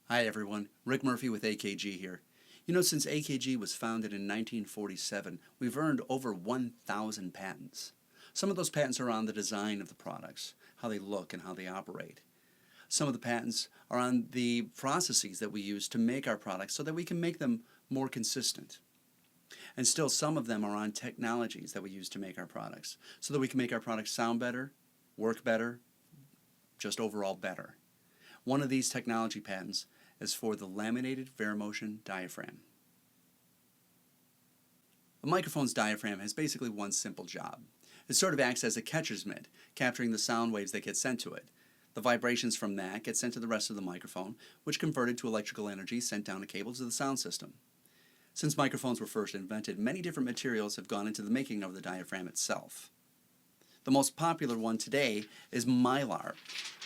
Hi everyone, Rick Murphy with AKG here. You know, since AKG was founded in 1947, we've earned over 1,000 patents. Some of those patents are on the design of the products, how they look and how they operate. Some of the patents are on the processes that we use to make our products so that we can make them more consistent. And still, some of them are on technologies that we use to make our products so that we can make our products sound better, work better, just overall better. One of these technology patents is for the Laminated Varimotion Diaphragm. A microphone's diaphragm has basically one simple job. It sort of acts as a catcher's mitt, capturing the sound waves that get sent to it. The vibrations from that get sent to the rest of the microphone, which converted to electrical energy sent down a cable to the sound system. Since microphones were first invented, many different materials have gone into the making of the diaphragm itself. The most popular one today is mylar.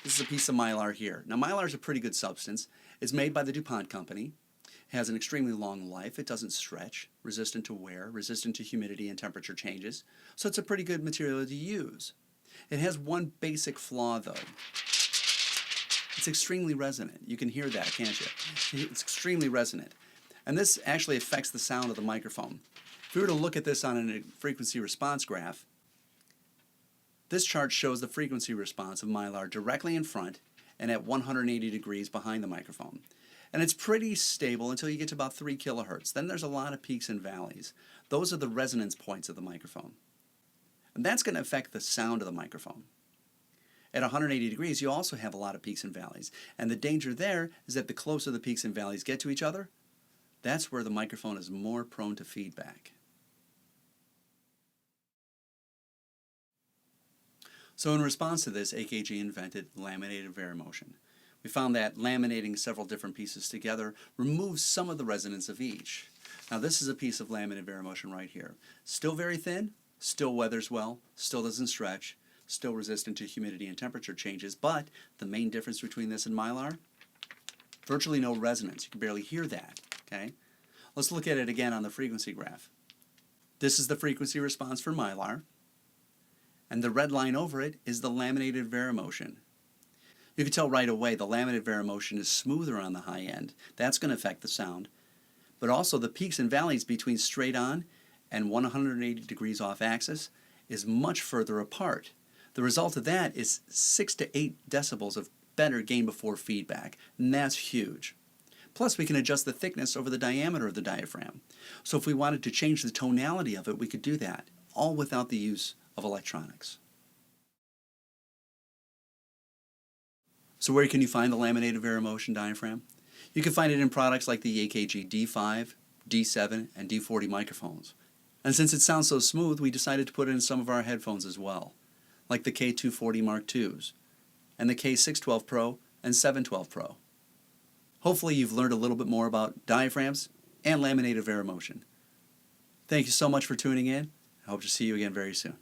This is a piece of mylar here. Now, mylar is a pretty good substance. It's made by the DuPont company. It has an extremely long life. It doesn't stretch, resistant to wear, resistant to humidity and temperature changes. So it's a pretty good material to use. It has one basic flaw, though. It's extremely resonant. You can hear that, can't you? It's extremely resonant. And this actually affects the sound of the microphone. If we were to look at this on a frequency response graph, this chart shows the frequency response of mylar directly in front and at 180 degrees behind the microphone. And it's pretty stable until you get to about 3 kilohertz. Then there's a lot of peaks and valleys. Those are the resonance points of the microphone. And that's going to affect the sound of the microphone. At 180 degrees, you also have a lot of peaks and valleys. And the danger there is that the closer the peaks and valleys get to each other, that's where the microphone is more prone to feedback. So in response to this, AKG invented Laminated Varimotion. We found that laminating several different pieces together removes some of the resonance of each. Now this is a piece of laminated varimotion right here. Still very thin, still weathers well, still doesn't stretch, still resistant to humidity and temperature changes, but the main difference between this and mylar, virtually no resonance. You can barely hear that. Okay? Let's look at it again on the frequency graph. This is the frequency response for mylar, and the red line over it is the laminated varimotion. You can tell right away the laminated varimotion is smoother on the high end. That's going to affect the sound. But also the peaks and valleys between straight on and 180 degrees off axis is much further apart. The result of that is 6 to 8 decibels of better gain before feedback, and that's huge. Plus we can adjust the thickness over the diameter of the diaphragm. So if we wanted to change the tonality of it, we could do that, all without the use of electronics. So where can you find the Laminated Varimotion Diaphragm? You can find it in products like the AKG D5, D7, and D40 microphones. And since it sounds so smooth, we decided to put it in some of our headphones as well, like the K240 Mark IIs, and the K612 Pro and 712 Pro. Hopefully you've learned a little bit more about diaphragms and laminated varimotion. Thank you so much for tuning in. I hope to see you again very soon.